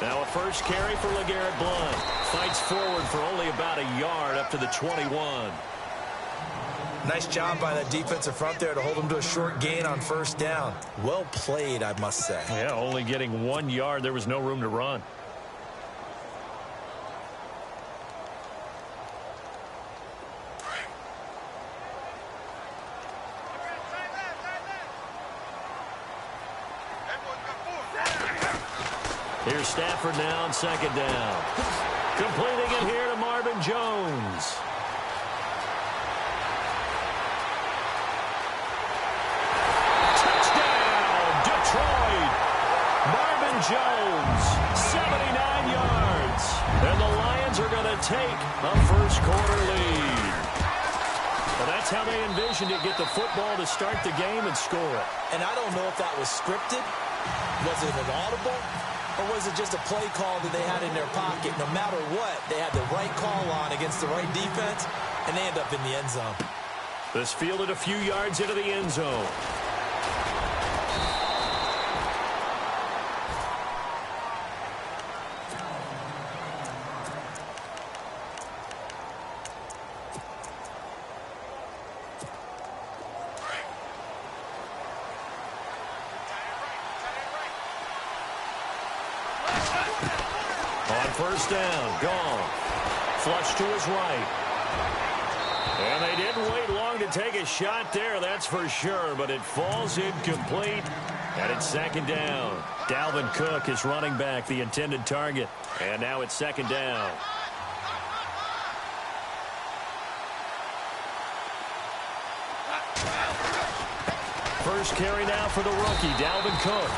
Now a first carry for LeGarrette Blount. Fights forward for only about a yard up to the 21. Nice job by that defensive front there to hold him to a short gain on first down. Well played, I must say. Yeah, only getting 1 yard. There was no room to run. Here's Stafford now on second down. Completing it here to Marvin Jones. Jones, 79 yards. And the Lions are going to take a first-quarter lead. Well, that's how they envisioned it, get the football to start the game and score it. And I don't know if that was scripted. Was it an audible? Or was it just a play call that they had in their pocket? No matter what, they had the right call on against the right defense, and they end up in the end zone. This fielded a few yards into the end zone. First down, gone. Flush to his right. And they didn't wait long to take a shot there, that's for sure, but it falls incomplete, and it's second down. Dalvin Cook is running back, the intended target, and now it's second down. First carry now for the rookie, Dalvin Cook.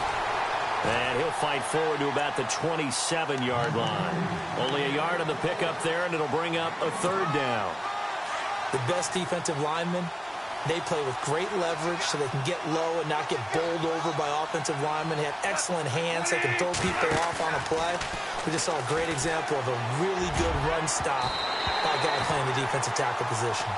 And he'll fight forward to about the 27-yard line. Only a yard on the pickup there, and it'll bring up a third down. The best defensive linemen, they play with great leverage so they can get low and not get bowled over by offensive linemen. They have excellent hands. They can throw people off on a play. We just saw a great example of a really good run stop by a guy playing the defensive tackle position.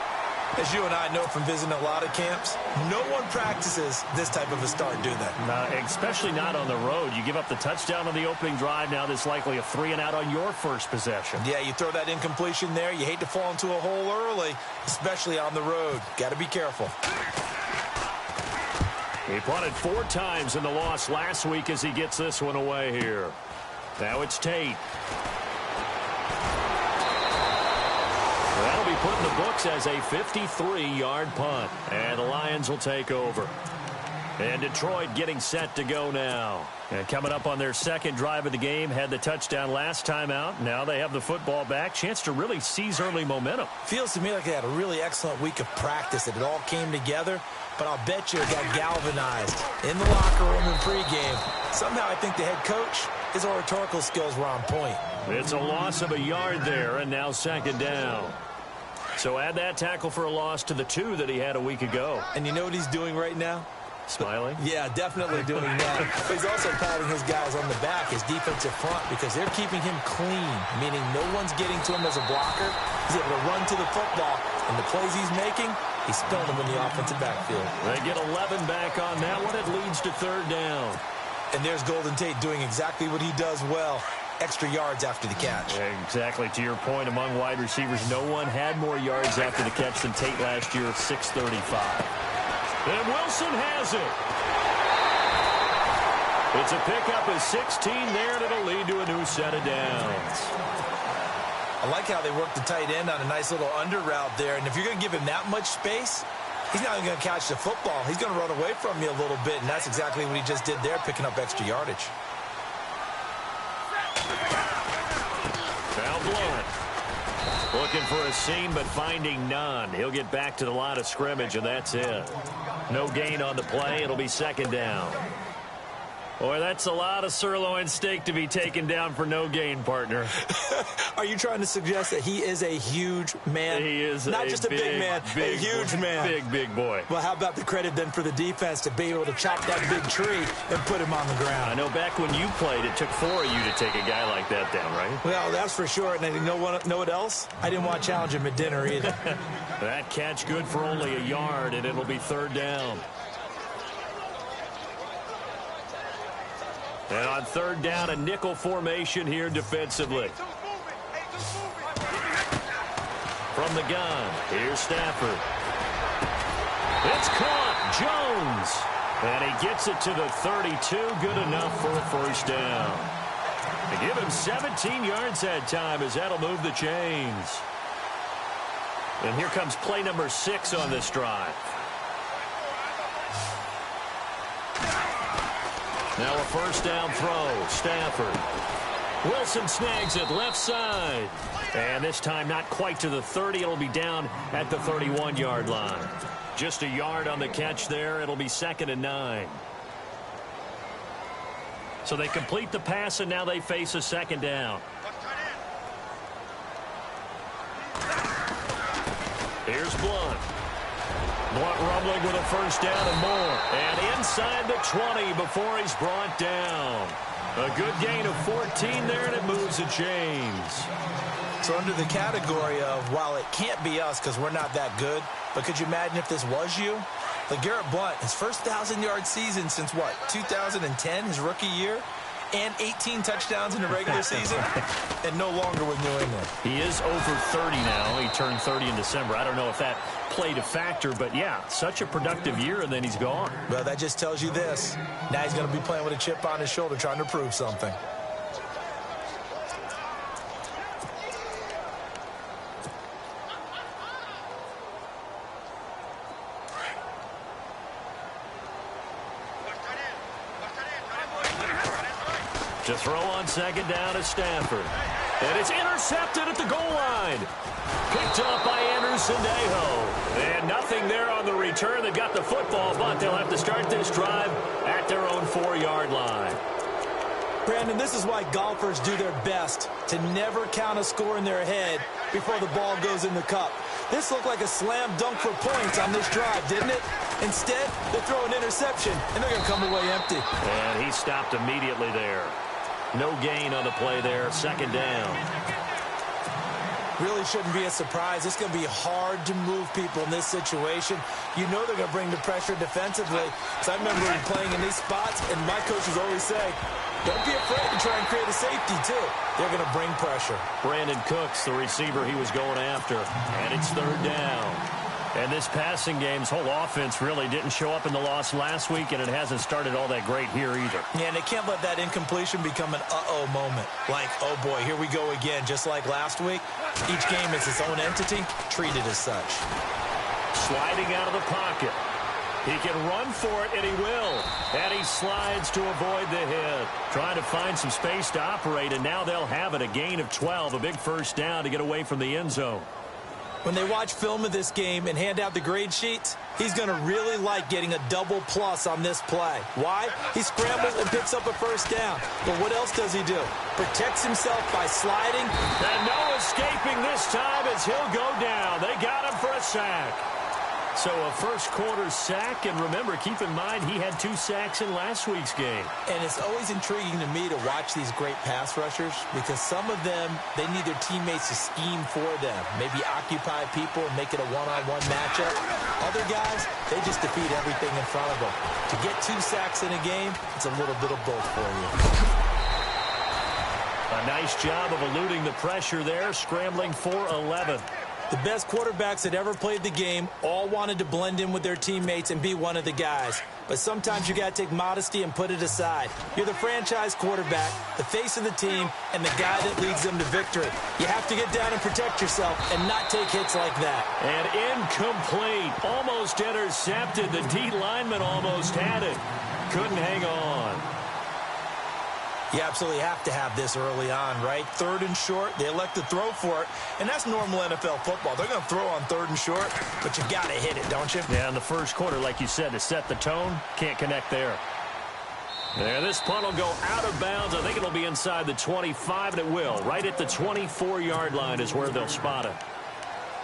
As you and I know from visiting a lot of camps, no one practices this type of a start, do they? No, especially not on the road. You give up the touchdown on the opening drive. Now there's likely a 3-and-out on your first possession. Yeah, you throw that incompletion there. You hate to fall into a hole early, especially on the road. Got to be careful. He punted 4 times in the loss last week as he gets this one away here. Now it's Tate. That'll be put in the books as a 53-yard punt. And the Lions will take over. And Detroit getting set to go now. And coming up on their second drive of the game, had the touchdown last time out. Now they have the football back. Chance to really seize early momentum. Feels to me like they had a really excellent week of practice. It all came together. But I'll bet you it got galvanized in the locker room in pregame. Somehow I think the head coach, his oratorical skills were on point. It's a loss of a yard there, and now second down. So add that tackle for a loss to the 2 that he had a week ago. And you know what he's doing right now? Smiling? Yeah, definitely doing that. But he's also patting his guys on the back, his defensive front, because they're keeping him clean, meaning no one's getting to him as a blocker. He's able to run to the football, and the plays he's making, he's spilling them in the offensive backfield. They get 11 back on that one. It leads to third down. And there's Golden Tate doing exactly what he does well. Extra yards after the catch. Exactly. To your point, among wide receivers, no one had more yards after the catch than Tate last year at 635. And Wilson has it. It's a pickup of 16 there, and it'll lead to a new set of downs. I like how they work the tight end on a nice little under route there. And if you're going to give him that much space, he's not even going to catch the football. He's going to run away from you a little bit, and that's exactly what he just did there, picking up extra yardage. Now Blount. Looking for a seam, but finding none. He'll get back to the line of scrimmage, and that's it. No gain on the play. It'll be second down. Boy, that's a lot of sirloin steak to be taken down for no gain, partner. Are you trying to suggest that he is a huge man? He is not just a big man, a huge man. Big boy. Well, how about the credit then for the defense to be able to chop that big tree and put him on the ground? I know back when you played, it took 4 of you to take a guy like that down, right? Well, that's for sure. And you know what else? I didn't want to challenge him at dinner either. That catch good for only a yard, and it'll be third down. And on third down, a nickel formation here defensively. From the gun, here's Stafford. It's caught. Jones. And he gets it to the 32. Good enough for a first down. They give him 17 yards that time as that'll move the chains. And here comes play number 6 on this drive. Now a first down throw. Stafford. Wilson snags it left side. And this time not quite to the 30. It'll be down at the 31-yard line. Just a yard on the catch there. It'll be 2nd and 9. So they complete the pass, and now they face a 2nd down. Here's Blunt. Blunt rumbling with a first down and more. And inside the 20 before he's brought down. A good gain of 14 there, and it moves the chains. So under the category of, while it can't be us because we're not that good, but could you imagine if this was you? LeGarrette Blunt, his first 1,000-yard season since, what, 2010, his rookie year? And 18 touchdowns in the regular season, and no longer with New England. He is over 30 now. He turned 30 in December. I don't know if that played a factor, but yeah, such a productive year, and then he's gone. Well, that just tells you this. Now he's going to be playing with a chip on his shoulder trying to prove something. To throw on 2nd down is Stafford. And it's intercepted at the goal line. Picked up by Anderson-Dejo. And nothing there on the return that got the football, but they'll have to start this drive at their own 4-yard line. Brandon, this is why golfers do their best to never count a score in their head before the ball goes in the cup. This looked like a slam dunk for points on this drive, didn't it? Instead, they throw an interception, and they're going to come away empty. And he stopped immediately there. No gain on the play there. 2nd down. Really shouldn't be a surprise. It's going to be hard to move people in this situation. You know they're going to bring the pressure defensively. So I remember playing in these spots, and my coaches always say, don't be afraid to try and create a safety, too. They're going to bring pressure. Brandon Cooks, the receiver he was going after. And it's 3rd down. And this passing game's whole offense really didn't show up in the loss last week, and it hasn't started all that great here either. Yeah, and they can't let that incompletion become an uh-oh moment. Like, oh, boy, here we go again, just like last week. Each game is its own entity, treated as such. Sliding out of the pocket. He can run for it, and he will. And he slides to avoid the hit. Trying to find some space to operate, and now they'll have it. A gain of 12, a big first down to get away from the end zone. When they watch film of this game and hand out the grade sheets, he's going to really like getting a double plus on this play. Why? He scrambles and picks up a first down. But what else does he do? Protects himself by sliding. And no escaping this time as he'll go down. They got him for a sack. So a first-quarter sack, and remember, keep in mind, he had 2 sacks in last week's game. And it's always intriguing to me to watch these great pass rushers because some of them, they need their teammates to scheme for them, maybe occupy people and make it a one-on-one matchup. Other guys, they just defeat everything in front of them. To get 2 sacks in a game, it's a little bit of both for you. A nice job of eluding the pressure there, scrambling for 11. The best quarterbacks that ever played the game all wanted to blend in with their teammates and be one of the guys. But sometimes you got to take modesty and put it aside. You're the franchise quarterback, the face of the team, and the guy that leads them to victory. You have to get down and protect yourself and not take hits like that. And incomplete. Almost intercepted. The D lineman almost had it. Couldn't hang on. You absolutely have to have this early on, right? 3rd and short, they elect to throw for it, and that's normal NFL football. They're going to throw on 3rd and short, but you got to hit it, don't you? Yeah, in the first quarter, like you said, to set the tone, can't connect there. And this punt will go out of bounds. I think it'll be inside the 25, and it will. Right at the 24-yard line is where they'll spot it.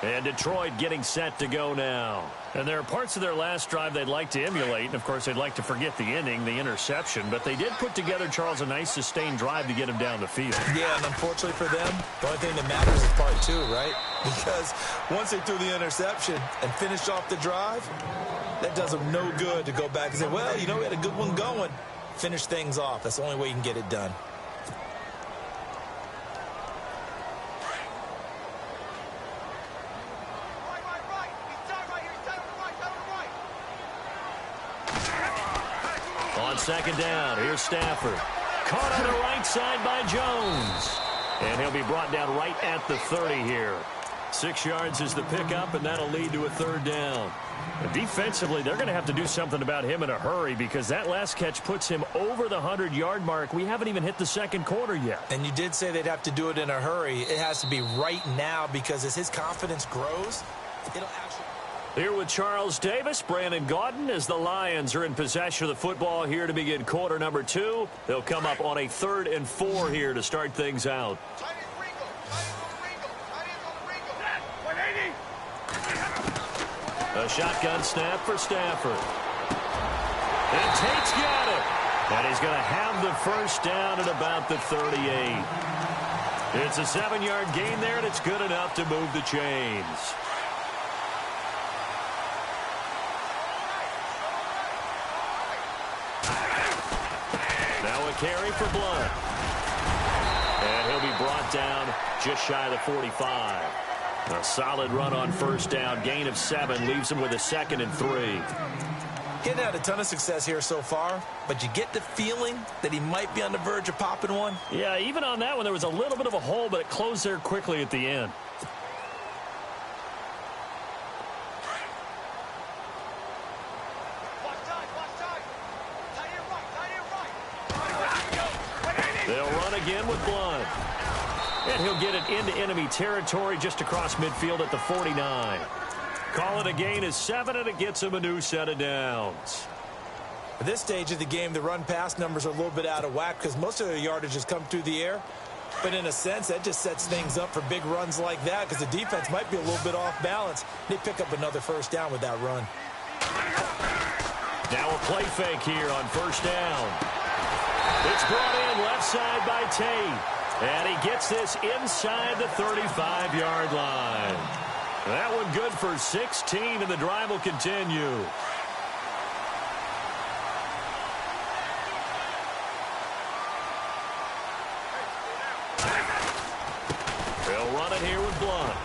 And Detroit getting set to go now. And there are parts of their last drive they'd like to emulate. And, of course, they'd like to forget the inning, the interception. But they did put together, Charles, a nice sustained drive to get him down the field. Yeah, and unfortunately for them, the only thing that matters is part 2, right? Because once they threw the interception and finished off the drive, that does them no good to go back and say, well, you know, we had a good one going. Finish things off. That's the only way you can get it done. On second down, here's Stafford. Caught on the right side by Jones. And he'll be brought down right at the 30 here. 6 yards is the pickup, and that'll lead to a third down. And defensively, they're going to have to do something about him in a hurry because that last catch puts him over the 100-yard mark. We haven't even hit the second quarter yet. And you did say they'd have to do it in a hurry. It has to be right now because as his confidence grows, it'll actually... Here with Charles Davis, Brandon Gaudin, as the Lions are in possession of the football here to begin quarter number 2. They'll come up on a 3rd and 4 here to start things out. A shotgun snap for Stafford. And Tate's got it. And he's going to have the first down at about the 38. It's a 7-yard gain there, and it's good enough to move the chains. Now a carry for Blunt. And he'll be brought down just shy of the 45. A solid run on first down. Gain of 7 leaves him with a 2nd and 3. Getting had a ton of success here so far, but you get the feeling that he might be on the verge of popping one. Yeah, even on that one, there was a little bit of a hole, but it closed there quickly at the end. They'll run again with Blunt. And he'll get it into enemy territory just across midfield at the 49. Call it a gain of 7, and it gets him a new set of downs. At this stage of the game, the run-pass numbers are a little bit out of whack because most of their yardage has come through the air. But in a sense, that just sets things up for big runs like that because the defense might be a little bit off balance. They pick up another first down with that run. Now a play fake here on first down. It's brought in left side by Tate. And he gets this inside the 35-yard line. That one good for 16, and the drive will continue. They'll run it here with Blunt.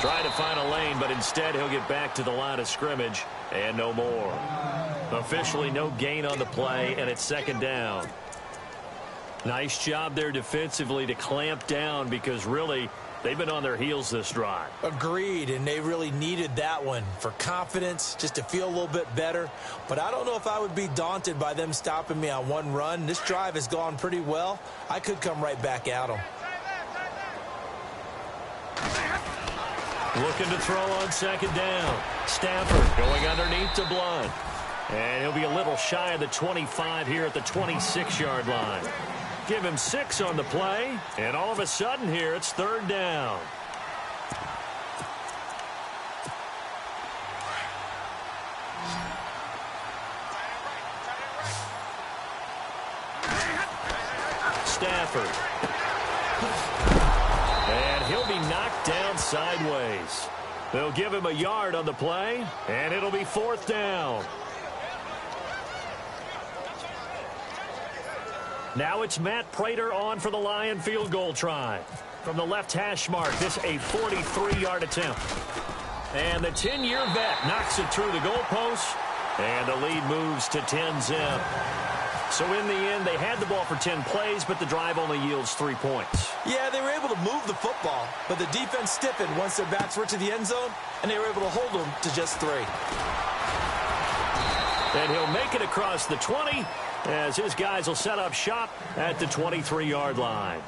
Trying to find a lane, but instead he'll get back to the line of scrimmage, and no more. Officially no gain on the play, and it's second down. Nice job there defensively to clamp down because really they've been on their heels this drive. Agreed, and they really needed that one for confidence, just to feel a little bit better. But I don't know if I would be daunted by them stopping me on one run. This drive has gone pretty well. I could come right back at them. Looking to throw on second down. Stafford going underneath to Blunt. And he'll be a little shy of the 25 here at the 26-yard line. Give him 6 on the play, and all of a sudden here, it's third down. Stafford. And he'll be knocked down sideways. They'll give him a yard on the play, and it'll be fourth down. Now it's Matt Prater on for the Lion field goal try. From the left hash mark, this a 43-yard attempt. And the 10-year vet knocks it through the goalpost, and the lead moves to 10-zip. So in the end, they had the ball for 10 plays, but the drive only yields 3 points. Yeah, they were able to move the football, but the defense stiffened once their backs were to the end zone, and they were able to hold them to just 3. And he'll make it across the 20 as his guys will set up shop at the 23-yard line.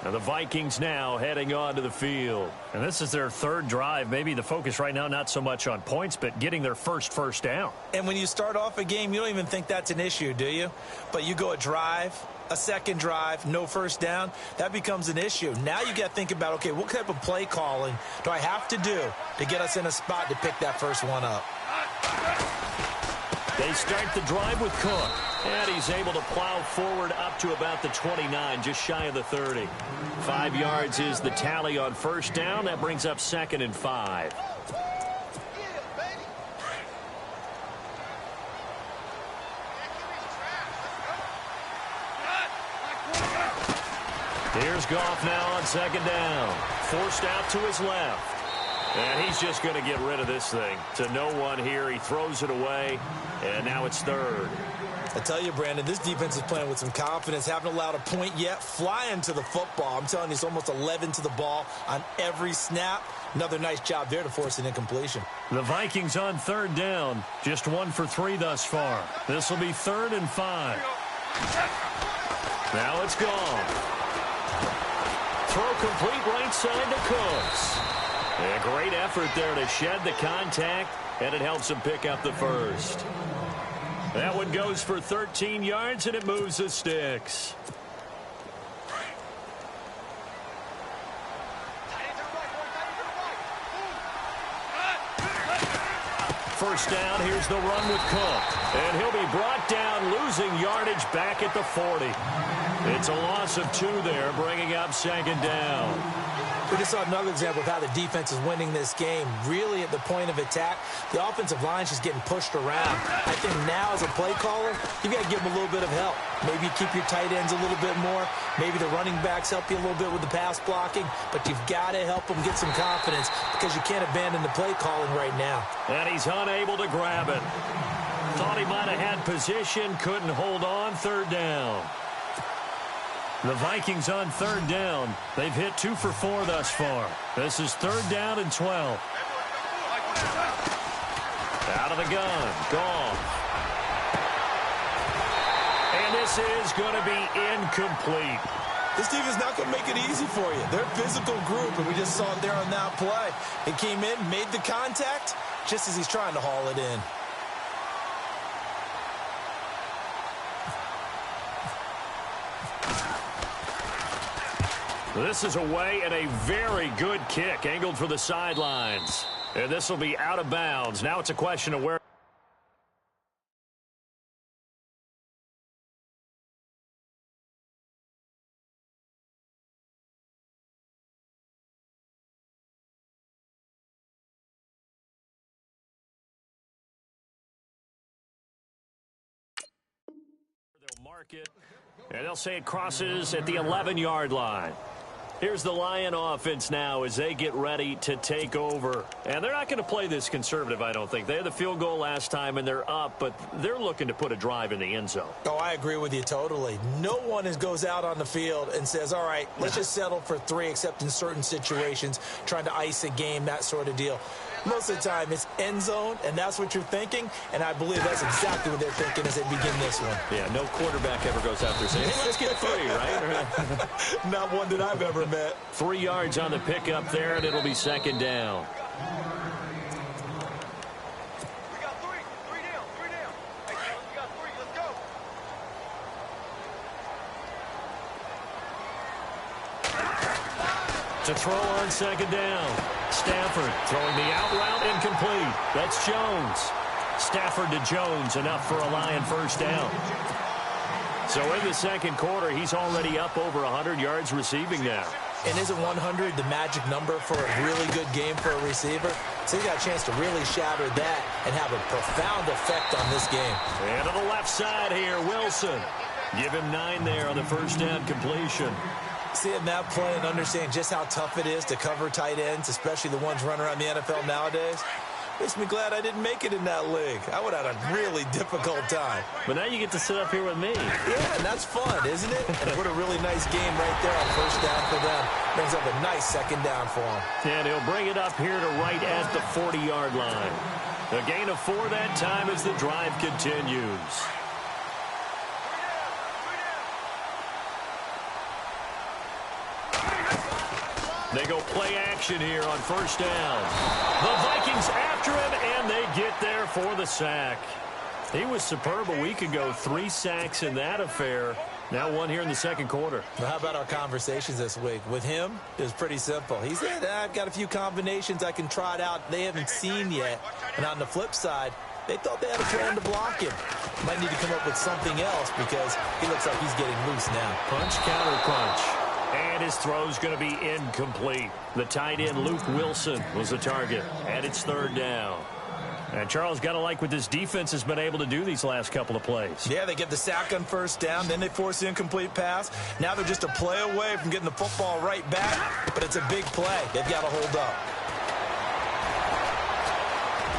Now the Vikings now heading onto the field. And this is their third drive. Maybe the focus right now not so much on points, but getting their first down. And when you start off a game, you don't even think that's an issue, do you? But you go a drive, a second drive, no first down, that becomes an issue. Now you got to think about, okay, what type of play calling do I have to do to get us in a spot to pick that first one up? They start the drive with Cook. And he's able to plow forward up to about the 29, just shy of the 30. 5 yards is the tally on first down. That brings up 2nd and 5. Here's Goff now on second down. Forced out to his left. And he's just going to get rid of this thing. To no one here. He throws it away. And now it's third. I tell you, Brandon, this defense is playing with some confidence. Haven't allowed a point yet. Flying to the football. I'm telling you, it's almost 11 to the ball on every snap. Another nice job there to force an incompletion. The Vikings on third down. Just 1 for 3 thus far. This will be 3rd and 5. Now it's gone. Throw complete right side to Cooks. A great effort there to shed the contact, and it helps him pick up the first. That one goes for 13 yards, and it moves the sticks. First down, here's the run with Cook. And he'll be brought down, losing yardage back at the 40. It's a loss of 2 there, bringing up second down. We just saw another example of how the defense is winning this game. Really at the point of attack, the offensive line's just getting pushed around. I think now as a play caller, you've got to give them a little bit of help. Maybe keep your tight ends a little bit more. Maybe the running backs help you a little bit with the pass blocking. But you've got to help them get some confidence because you can't abandon the play calling right now. And he's unable to grab it. Thought he might have had position, couldn't hold on, third down. The Vikings on third down. They've hit 2 for 4 thus far. This is 3rd down and 12. Out of the gun. Goff. And this is going to be incomplete. This team is not going to make it easy for you. They're a physical group, and we just saw it there on that play. It came in, made the contact, just as he's trying to haul it in. This is away and a very good kick angled for the sidelines. And this will be out of bounds. Now it's a question of where. They'll mark it, and they'll say it crosses at the 11-yard line. Here's the Lion offense now as they get ready to take over. And they're not going to play this conservative, I don't think. They had the field goal last time, and they're up, but they're looking to put a drive in the end zone. Oh, I agree with you totally. No one goes out on the field and says, all right, let's just settle for 3, except in certain situations, trying to ice a game, that sort of deal. Most of the time, it's end zone, and that's what you're thinking, and I believe that's exactly what they're thinking as they begin this one. Yeah, no quarterback ever goes out there saying, hey, let's get 3, right? Not one that I've ever met. 3 yards on the pickup there, and it'll be second down. We got 3. 3 down. 3 down. Hey, we got 3. Let's go. To throw on second down. Stafford throwing the out route, incomplete. That's Jones. Stafford to Jones, enough for a Lion first down. So in the second quarter, he's already up over 100 yards receiving now. And isn't 100 the magic number for a really good game for a receiver? So he got a chance to really shatter that and have a profound effect on this game. And to the left side here, Wilson. Give him 9 there on the first down completion. Seeing that play and understanding just how tough it is to cover tight ends, especially the ones running around the NFL nowadays, makes me glad I didn't make it in that league. I would have had a really difficult time. But now you get to sit up here with me. Yeah, and that's fun, isn't it? And what a really nice game right there on first down for them. Brings up a nice second down for them. And he'll bring it up here to right at the 40-yard line. A gain of 4 that time as the drive continues. They go play action here on first down. The Vikings after him, and they get there for the sack. He was superb a week ago. 3 sacks in that affair. Now 1 here in the second quarter. Well, how about our conversations this week? With him, it was pretty simple. He said, I've got a few combinations I can try it out they haven't seen yet. And on the flip side, they thought they had a plan to block him. Might need to come up with something else because he looks like he's getting loose now. Punch, counter punch. And his throw's going to be incomplete. The tight end, Luke Wilson, was the target. And it's third down. And Charles, got to like what this defense has been able to do these last couple of plays. Yeah, they get the sack on first down, then they force the incomplete pass. Now they're just a play away from getting the football right back, but it's a big play. They've got to hold up.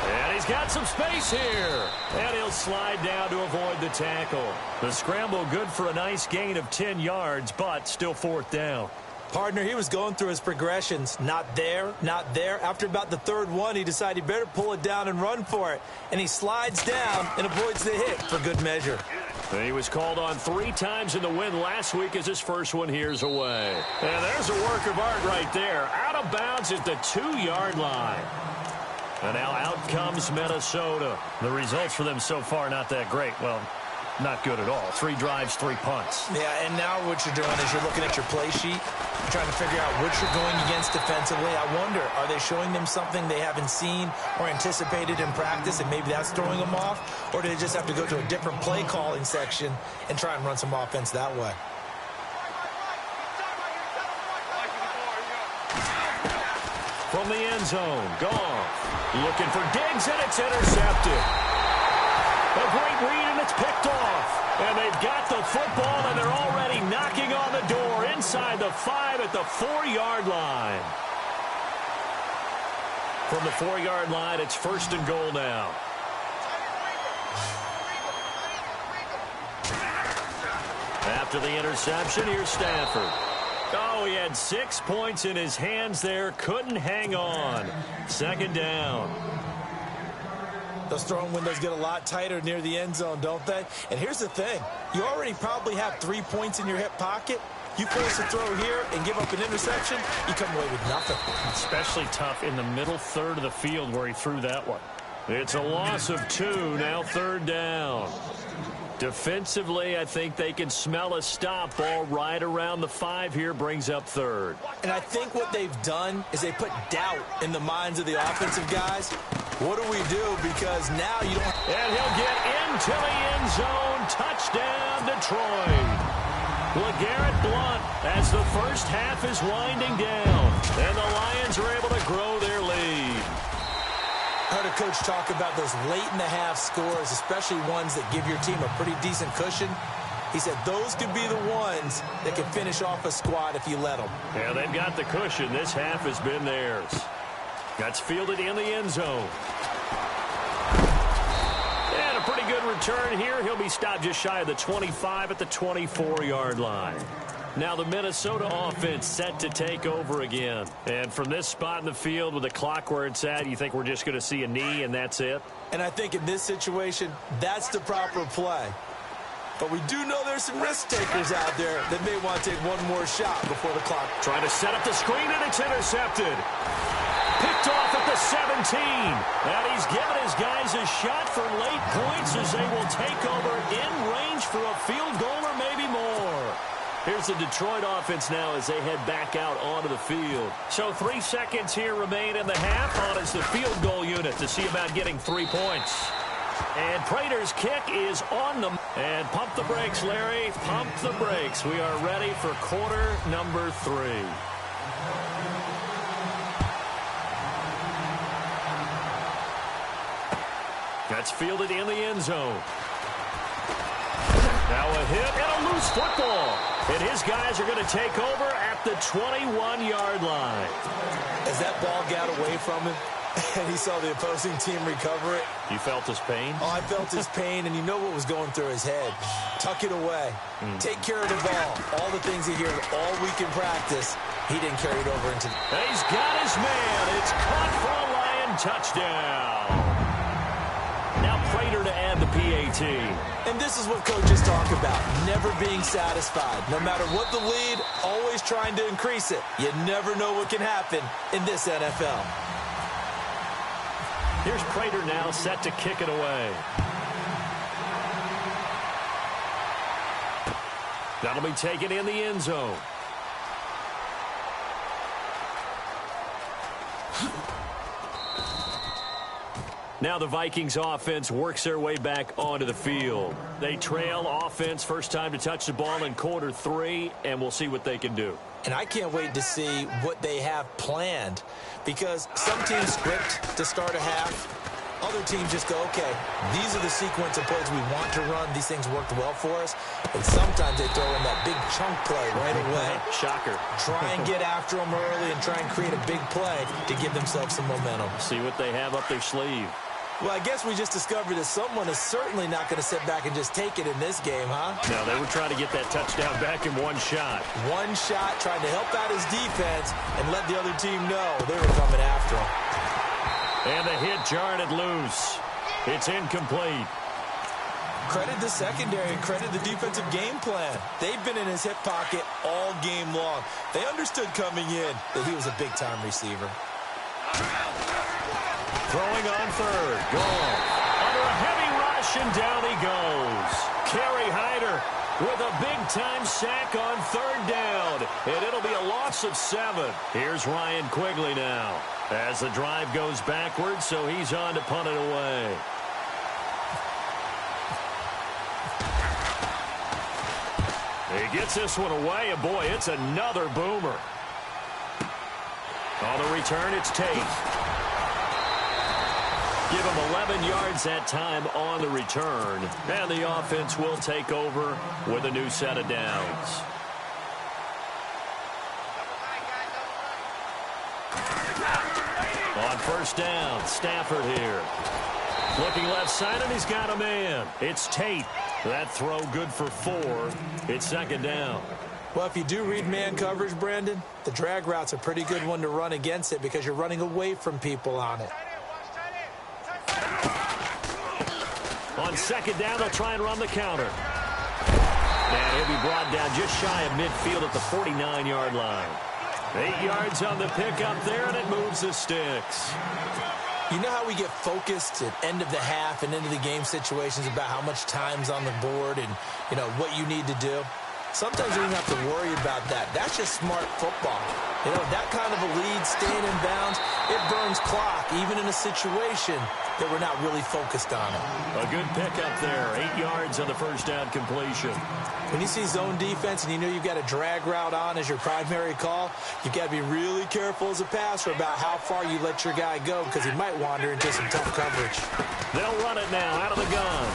And he's got some space here. And he'll slide down to avoid the tackle. The scramble good for a nice gain of 10 yards, but still fourth down. Partner, he was going through his progressions. Not there, not there. After about the third one, he decided he better pull it down and run for it. And he slides down and avoids the hit for good measure. He was called on 3 times in the win last week as his first one here's away. And there's a work of art right there. Out of bounds at the 2-yard line. And now out comes Minnesota. The results for them so far not that great. Well, not good at all. 3 drives, 3 punts. Yeah, and now what you're doing is you're looking at your play sheet. You're trying to figure out what you're going against defensively. I wonder, are they showing them something they haven't seen or anticipated in practice, and maybe that's throwing them off? Or do they just have to go to a different play calling section and try and run some offense that way? From the end zone, Goff looking for Diggs, and it's intercepted. A great read, and it's picked off. And they've got the football, and they're already knocking on the door inside the 5 at the 4-yard line. From the 4-yard line, it's first and goal now. After the interception, here's Stafford. Oh, he had 6 points in his hands there. Couldn't hang on. Second down. Those throwing windows get a lot tighter near the end zone, don't they? And here's the thing. You already probably have 3 points in your hip pocket. You force a throw here and give up an interception, you come away with nothing. Especially tough in the middle third of the field where he threw that one. It's a loss of 2, now third down. Defensively, I think they can smell a stop. Ball right around the 5 here, brings up third. And I think what they've done is they put doubt in the minds of the offensive guys. What do we do? Because now you don't... And he'll get into the end zone. Touchdown, Detroit. LeGarrette Blount as the first half is winding down. And the Lions are able to grow their lead. I heard a coach talk about those late-in-the-half scores, especially ones that give your team a pretty decent cushion. He said those could be the ones that can finish off a squad if you let them. Yeah, they've got the cushion. This half has been theirs. That's fielded in the end zone. And a pretty good return here. He'll be stopped just shy of the 25 at the 24-yard line. Now the Minnesota offense set to take over again. And from this spot in the field with the clock where it's at, you think we're just going to see a knee and that's it? And I think in this situation, that's the proper play. But we do know there's some risk takers out there that may want to take one more shot before the clock. Trying to set up the screen, and it's intercepted. Picked off at the 17. And he's given his guys a shot for late points as they will take over in range for a field goal or maybe more. Here's the Detroit offense now as they head back out onto the field. So 3 seconds here remain in the half. On is the field goal unit to see about getting 3 points. And Prater's kick is on them. And pump the brakes, Larry. Pump the brakes. We are ready for quarter number 3. That's fielded in the end zone. Now a hit and a loose football. And his guys are going to take over at the 21-yard line. As that ball got away from him, and he saw the opposing team recover it. You felt his pain? Oh, I felt his pain, and you know what was going through his head. Tuck it away. Take care of the ball. All the things he heard all week in practice, he didn't carry it over into... He's got his man. It's caught for a Lion touchdown. Now Prater to add the PAT. And this is what coaches talk about, never being satisfied. No matter what the lead, always trying to increase it. You never know what can happen in this NFL. Here's Prater now set to kick it away. That'll be taken in the end zone. Now the Vikings offense works their way back onto the field. They trail offense first time to touch the ball in quarter 3, and we'll see what they can do. And I can't wait to see what they have planned, because some teams script to start a half. Other teams just go, okay, these are the sequence of plays we want to run. These things worked well for us. And sometimes they throw in that big chunk play right away. Shocker. Try and get after them early and try and create a big play to give themselves some momentum. See what they have up their sleeve. Well, I guess we just discovered that someone is certainly not going to sit back and just take it in this game, huh? No, they were trying to get that touchdown back in one shot. One shot, trying to help out his defense and let the other team know they were coming after him. And the hit jarred it loose. It's incomplete. Credit the secondary and credit the defensive game plan. They've been in his hip pocket all game long. They understood coming in that he was a big-time receiver. Throwing on third. Gone. Under a heavy rush, and down he goes. Kerry Hyder with a big-time sack on third down. And it'll be a loss of 7. Here's Ryan Quigley now, as the drive goes backwards, so he's on to punt it away. He gets this one away, and boy, it's another boomer. On the return, it's Tate. Give him 11 yards that time on the return. And the offense will take over with a new set of downs. On first down, Stafford here. Looking left side, and he's got a man. It's Tate. That throw good for 4. It's second down. Well, if you do read man coverage, Brandon, the drag route's a pretty good one to run against it because you're running away from people on it. On second down, they'll try and run the counter. And he'll be brought down just shy of midfield at the 49-yard line. 8 yards on the pickup there, and it moves the sticks. You know how we get focused at end of the half and into the game situations about how much time's on the board and, you know, what you need to do? Sometimes you don't have to worry about that. That's just smart football. You know, that kind of a lead, staying in bounds, it burns clock, even in a situation that we're not really focused on it. A good pickup there. 8 yards on the first down completion. When you see zone defense and you know you've got a drag route on as your primary call, you've got to be really careful as a passer about how far you let your guy go because he might wander into some tough coverage. They'll run it now out of the gun.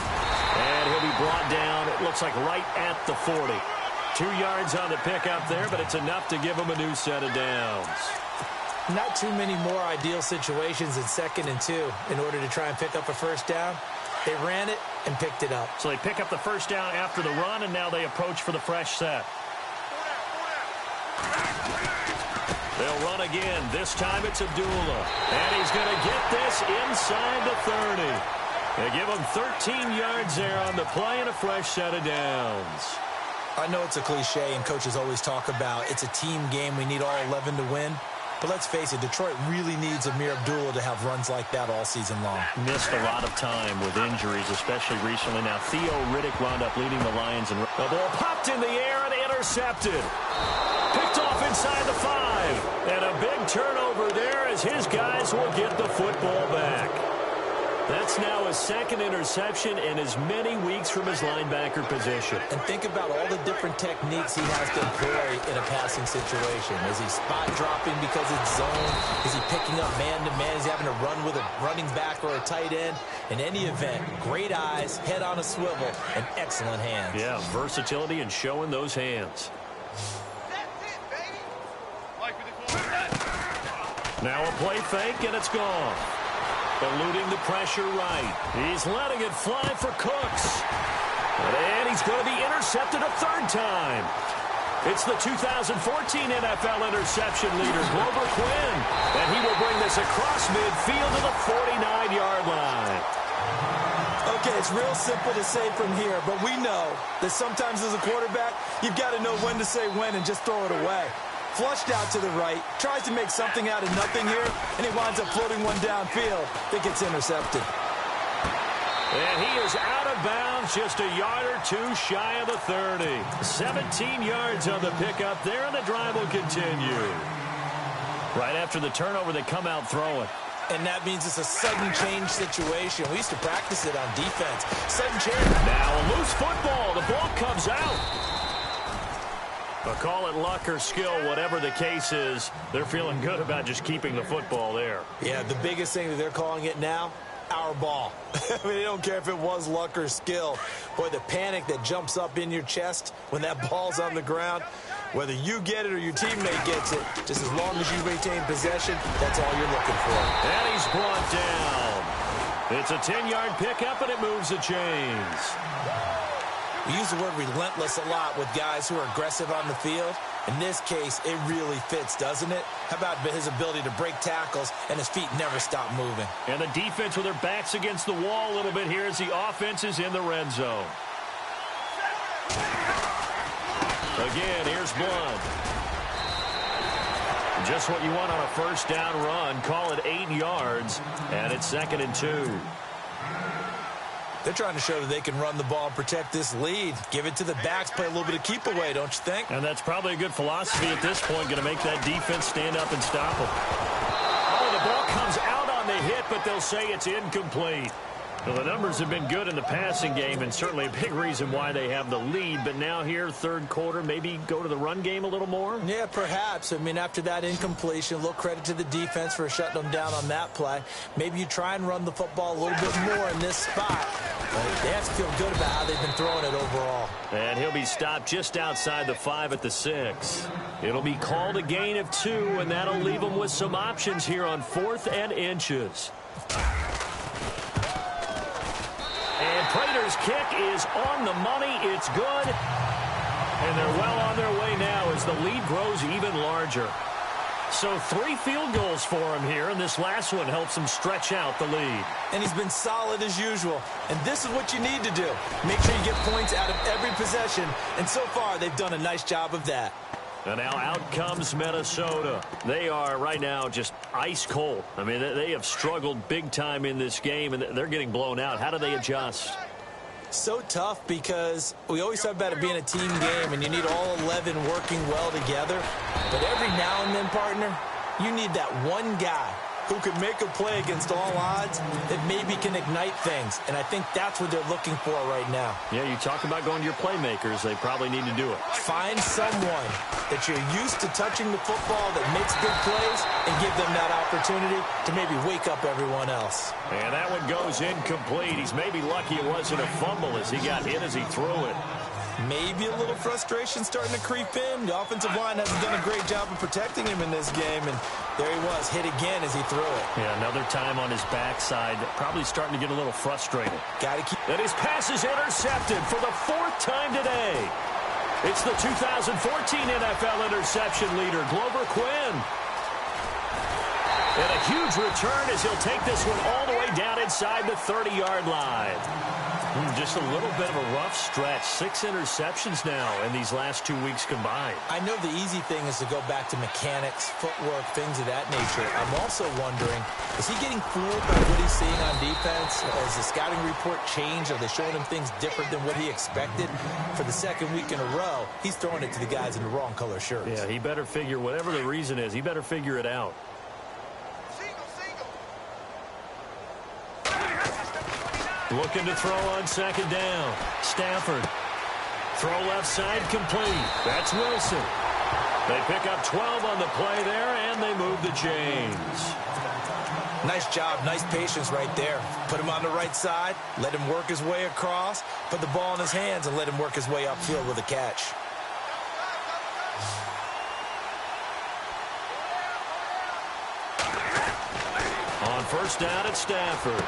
And he'll be brought down, it looks like right at the 40. 2 yards on the pickup there, but it's enough to give him a new set of downs. Not too many more ideal situations in 2nd and 2 in order to try and pick up a first down. They ran it and picked it up. So they pick up the first down after the run, and now they approach for the fresh set. They'll run again. This time it's Abdullah. And he's going to get this inside the 30. They give him 13 yards there on the play and a fresh set of downs. I know it's a cliche, and coaches always talk about it's a team game. We need all 11 to win. But let's face it, Detroit really needs Amir Abdullah to have runs like that all season long. Missed a lot of time with injuries, especially recently. Now, Theo Riddick wound up leading the Lions. And the ball popped in the air and intercepted. Picked off inside the 5. And a big turnover there as his guys will get the football back. That's now his 2nd interception in as many weeks from his linebacker position. And think about all the different techniques he has to employ in a passing situation. Is he spot dropping because it's zone? Is he picking up man-to-man? Is he having to run with a running back or a tight end? In any event, great eyes, head on a swivel, and excellent hands. Yeah, versatility and showing those hands. Now a play fake, and it's gone. Eluding the pressure right. He's letting it fly for Cooks. And he's going to be intercepted a 3rd time. It's the 2014 NFL interception leader, Glover Quinn. And he will bring this across midfield to the 49-yard line. Okay, it's real simple to say from here, but we know that sometimes as a quarterback, you've got to know when to say when and just throw it away. Flushed out to the right, tries to make something out of nothing here, and he winds up floating one downfield that gets intercepted. And he is out of bounds, just a yard or 2 shy of the 30. 17 yards on the pickup there, and the drive will continue. Right after the turnover, they come out throwing. And that means it's a sudden change situation. We used to practice it on defense. Sudden change. Now a loose football. The ball comes out. But call it luck or skill, whatever the case is, they're feeling good about just keeping the football there. Yeah, the biggest thing that they're calling it now, our ball. I mean, they don't care if it was luck or skill. Boy, the panic that jumps up in your chest when that ball's on the ground, whether you get it or your teammate gets it, just as long as you retain possession, that's all you're looking for. And he's brought down. It's a 10-yard pickup, and it moves the chains. We use the word relentless a lot with guys who are aggressive on the field. In this case, it really fits, doesn't it? How about his ability to break tackles and his feet never stop moving? And the defense with their backs against the wall a little bit here as the offense is in the red zone. Again, here's Blunt. Just what you want on a first down run. Call it 8 yards, and it's 2nd and 2. They're trying to show that they can run the ball and protect this lead. Give it to the backs, play a little bit of keep away, don't you think? And that's probably a good philosophy at this point, going to make that defense stand up and stop them. Oh, the ball comes out on the hit, but they'll say it's incomplete. Well, the numbers have been good in the passing game, and certainly a big reason why they have the lead. But now here, third quarter, maybe go to the run game a little more? Yeah, perhaps. I mean, after that incompletion, a little credit to the defense for shutting them down on that play. Maybe you try and run the football a little bit more in this spot. But they have to feel good about how they've been throwing it overall. And he'll be stopped just outside the 5 at the 6. It'll be called a gain of 2, and that'll leave them with some options here on 4th and inches. And Prater's kick is on the money. It's good. And they're well on their way now as the lead grows even larger. So 3 field goals for him here, and this last one helps him stretch out the lead. And he's been solid as usual. And this is what you need to do. Make sure you get points out of every possession. And so far, they've done a nice job of that. And now out comes Minnesota. They are right now just ice cold. I mean, they have struggled big time in this game, and they're getting blown out. How do they adjust? So tough because we always talk about it being a team game, and you need all 11 working well together. But every now and then, partner, you need that one guy who can make a play against all odds that maybe can ignite things. And I think that's what they're looking for right now. Yeah, you talk about going to your playmakers. They probably need to do it. Find someone that you're used to touching the football that makes big plays and give them that opportunity to maybe wake up everyone else. And that one goes incomplete. He's maybe lucky it wasn't a fumble as he got hit as he threw it. Maybe a little frustration starting to creep in. The offensive line hasn't done a great job of protecting him in this game, and there he was, hit again as he threw it. Yeah, another time on his backside, probably starting to get a little frustrated. Got to keep. And his pass is intercepted for the 4th time today. It's the 2014 NFL interception leader, Glover Quinn. And a huge return as he'll take this one all the way down inside the 30-yard line. Just a little bit of a rough stretch. 6 interceptions now in these last 2 weeks combined. I know the easy thing is to go back to mechanics, footwork, things of that nature. I'm also wondering, is he getting fooled by what he's seeing on defense? Has the scouting report changed? Are they showing him things different than what he expected? For the 2nd week in a row, he's throwing it to the guys in the wrong color shirts. Yeah, he better figure, whatever the reason is, he better figure it out. Looking to throw on 2nd down. Stafford. Throw left side complete. That's Wilson. They pick up 12 on the play there, and they move the chains. Nice job, nice patience right there. Put him on the right side, let him work his way across, put the ball in his hands, and let him work his way upfield with a catch. On 1st down at Stafford.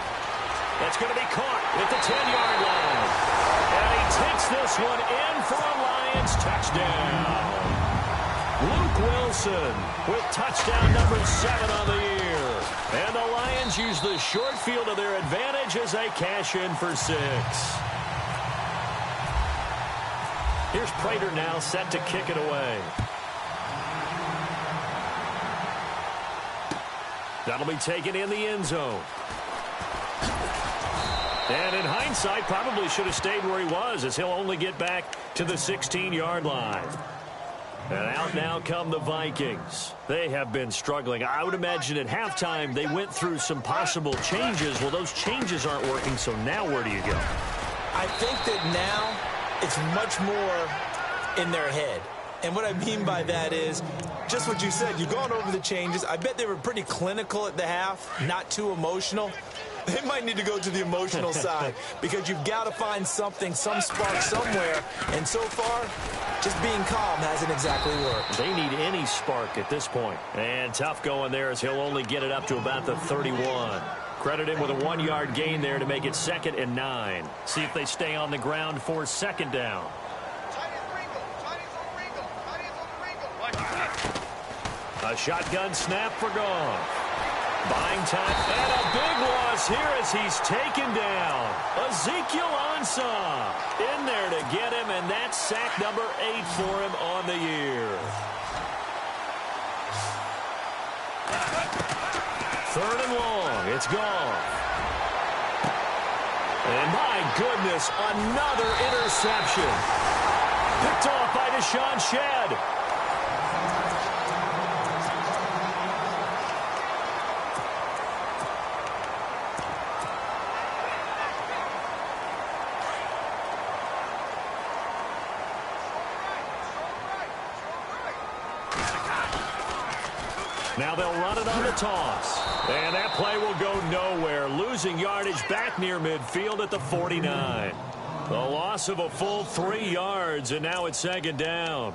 That's going to be caught at the 10-yard line. And he takes this one in for a Lions touchdown. Luke Wilson with touchdown number 7 on the year. And the Lions use the short field to their advantage as they cash in for 6. Here's Prater now set to kick it away. That'll be taken in the end zone. And in hindsight, probably should have stayed where he was as he'll only get back to the 16-yard line. And out now come the Vikings. They have been struggling. I would imagine at halftime they went through some possible changes. Well, those changes aren't working, so now where do you go? I think that now it's much more in their head. And what I mean by that is just what you said. You've gone over the changes. I bet they were pretty clinical at the half, not too emotional. They might need to go to the emotional side because you've got to find something, some spark somewhere. And so far, just being calm hasn't exactly worked. They need any spark at this point. And tough going there as he'll only get it up to about the 31. Credit him with a 1-yard gain there to make it 2nd and 9. See if they stay on the ground for 2nd down. A shotgun snap for Goff. Buying time, and a big loss here as he's taken down. Ezekiel Ansah in there to get him, and that's sack number 8 for him on the year. 3rd and long, it's Goff. And my goodness, another interception. Picked off by Deshaun Shedd. Now they'll run it on the toss. And that play will go nowhere. Losing yardage back near midfield at the 49. A loss of a full 3 yards, and now it's 2nd down.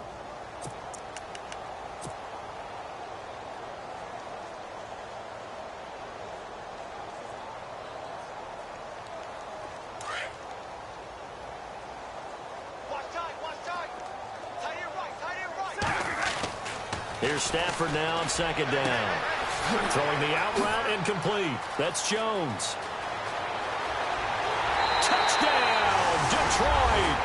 Here's Stafford now on 2nd down. Throwing the out route incomplete. That's Jones. Touchdown, Detroit.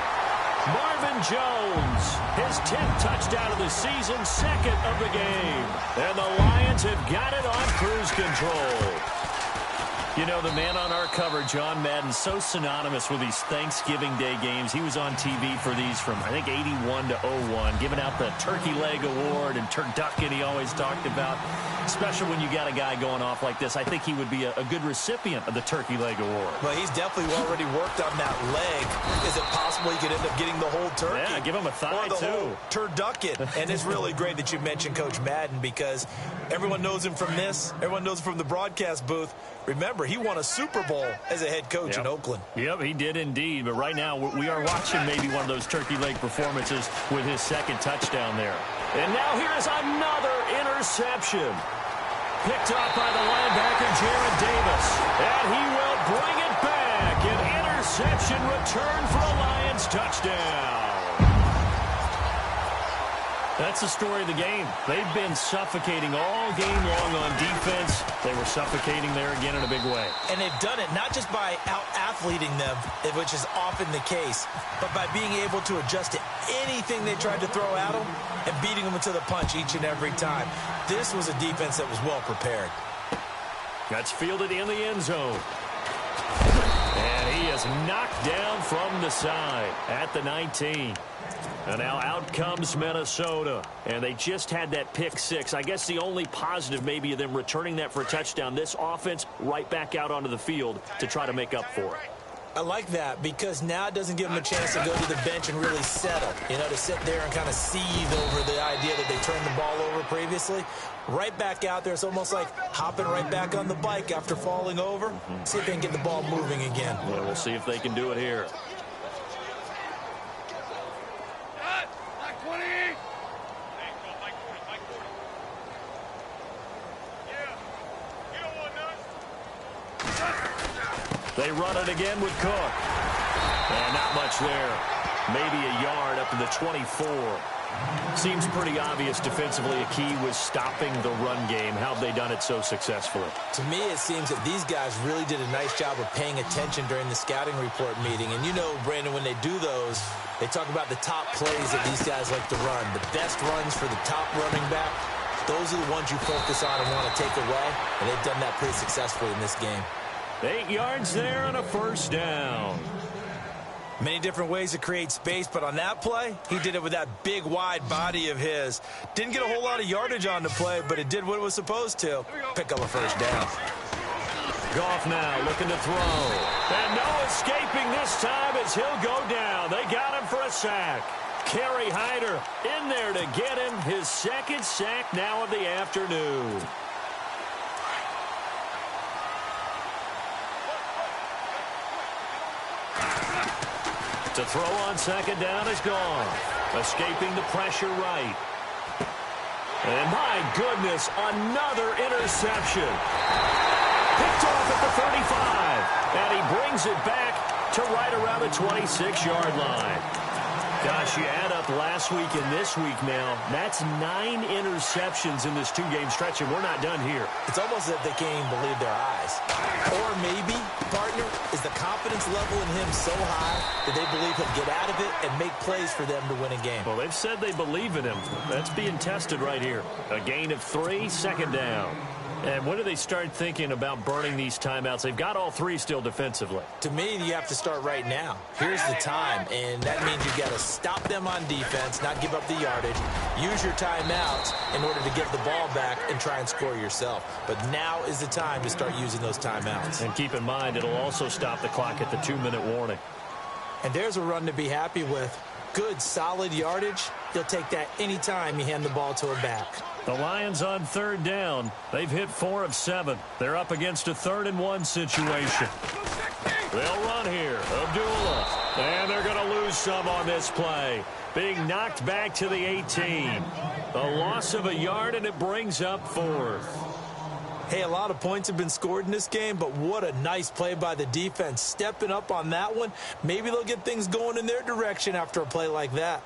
Marvin Jones, his 10th touchdown of the season, 2nd of the game. And the Lions have got it on cruise control. You know, the man on our cover, John Madden, so synonymous with these Thanksgiving Day games. He was on TV for these from, I think, 81 to 01, giving out the Turkey Leg Award and turducken he always talked about. Especially when you got a guy going off like this. I think he would be a good recipient of the Turkey Leg Award. Well, he's definitely already worked on that leg. Is it possible he could end up getting the whole turkey? Yeah, give him a thigh, or the too. Whole turducken. And it's really great that you mentioned Coach Madden because everyone knows him from this. Everyone knows him from the broadcast booth. Remember, he won a Super Bowl as a head coach in Oakland. Yep, he did indeed. But right now, we are watching maybe one of those turkey leg performances with his 2nd touchdown there. And now here is another interception. Picked up by the linebacker, Jared Davis. And he will bring it back. An interception return for a Lions touchdown. That's the story of the game. They've been suffocating all game long on defense. They were suffocating there again in a big way. And they've done it not just by out-athleting them, which is often the case, but by being able to adjust to anything they tried to throw at them and beating them into the punch each and every time. This was a defense that was well prepared. That's fielded in the end zone. And he is knocked down from the side at the 19. And now out comes Minnesota. And they just had that pick 6. I guess the only positive maybe of them returning that for a touchdown. This offense right back out onto the field to try to make up for it. I like that because now it doesn't give them a chance to go to the bench and really settle. You know, to sit there and kind of seethe over the idea that they turned the ball over previously. Right back out there. It's almost like hopping right back on the bike after falling over. See if they can get the ball moving again. Yeah, we'll see if they can do it here. They run it again with Cook. And not much there. Maybe a yard up to the 24. Seems pretty obvious defensively a key was stopping the run game. How have they done it so successfully? To me, it seems that these guys really did a nice job of paying attention during the scouting report meeting. And you know, Brandon, when they do those, they talk about the top plays that these guys like to run. The best runs for the top running back. Those are the ones you focus on and want to take away. And they've done that pretty successfully in this game. 8 yards there and a 1st down. Many different ways to create space, but on that play, he did it with that big, wide body of his. Didn't get a whole lot of yardage on the play, but it did what it was supposed to. Pick up a 1st down. Goff now looking to throw. And no escaping this time as he'll go down. They got him for a sack. Kerry Hyder in there to get him his 2nd sack now of the afternoon. To throw on second down is gone. Escaping the pressure right. And my goodness, another interception. Picked off at the 35. And he brings it back to right around the 26-yard line. Gosh, you add up last week and this week now. That's 9 interceptions in this 2-game stretch, and we're not done here. It's almost as if they can't even believe their eyes. Or maybe, partner, is the confidence level in him so high that they believe he'll get out of it and make plays for them to win a game. Well, they've said they believe in him. That's being tested right here. A gain of 3, second down. And when do they start thinking about burning these timeouts? They've got all 3 still defensively. To me, you have to start right now. Here's the time, and that means you've got to stop them on defense, not give up the yardage, use your timeouts in order to get the ball back and try and score yourself. But now is the time to start using those timeouts. And keep in mind, it'll also stop the clock at the 2-minute warning. And there's a run to be happy with. Good, solid yardage. You'll take that anytime you hand the ball to a back. The Lions on third down. They've hit 4 of 7. They're up against a 3rd-and-1 situation. They'll run here. Abdullah. And they're going to lose some on this play. Being knocked back to the 18. A loss of a yard, and it brings up 4th. Hey, a lot of points have been scored in this game, but what a nice play by the defense. Stepping up on that one. Maybe they'll get things going in their direction after a play like that.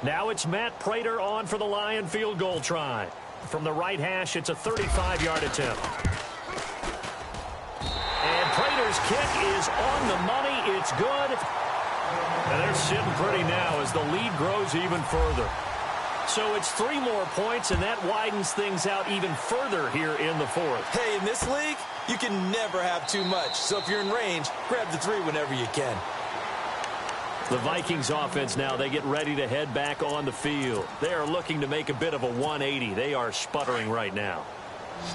Now it's Matt Prater on for the Lion field goal try. From the right hash, it's a 35-yard attempt. And Prater's kick is on the money. It's good. And they're sitting pretty now as the lead grows even further. So it's 3 more points, and that widens things out even further here in the 4th. Hey, in this league, you can never have too much. So if you're in range, grab the 3 whenever you can. The Vikings offense now, they get ready to head back on the field. They are looking to make a bit of a 180. They are sputtering right now.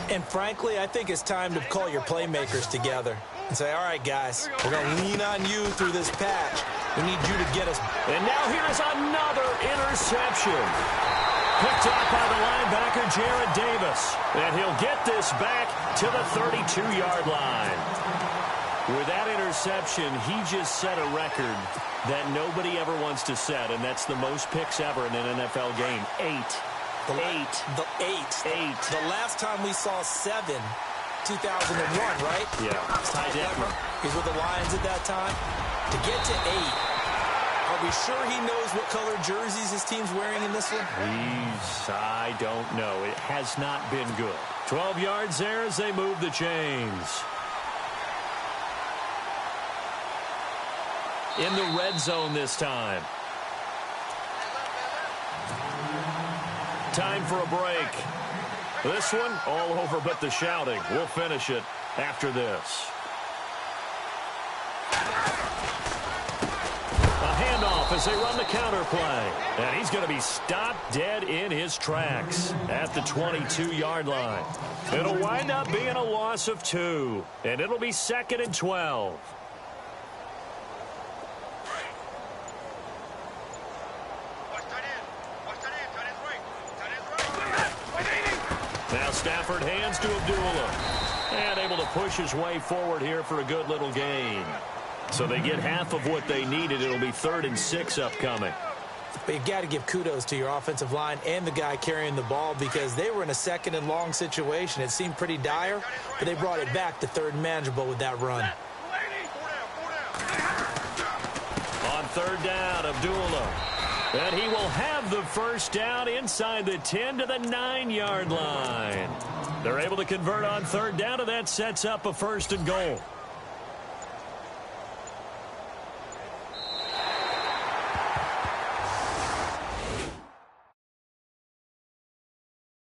And frankly, I think it's time to call your playmakers together and say, all right, guys, we're going to lean on you through this patch. We need you to get us. And now here's another interception. Picked up by the linebacker, Jared Davis. And he'll get this back to the 32-yard line. With that interception, he just set a record that nobody ever wants to set, and that's the most picks ever in an NFL game. 8. The last time we saw 7, 2001, right? Yeah. Ty Detmer. He's with the Lions at that time. To get to 8, are we sure he knows what color jerseys his team's wearing in this one? I don't know. It has not been good. 12 yards there as they move the chains. In the red zone this time. Time for a break. This one, all over but the shouting. We'll finish it after this. A handoff as they run the counter play. And he's going to be stopped dead in his tracks at the 22-yard line. It'll wind up being a loss of 2. And it'll be 2nd and 12. Now Stafford hands to Abdullah. And able to push his way forward here for a good little gain. So they get half of what they needed. It'll be 3rd and 6 upcoming. But you've got to give kudos to your offensive line and the guy carrying the ball because they were in a 2nd and long situation. It seemed pretty dire, but they brought it back to 3rd and manageable with that run. On 3rd down, Abdullah. And he will have the first down inside the 10 to the 9-yard line. They're able to convert on 3rd down, and that sets up a 1st and goal.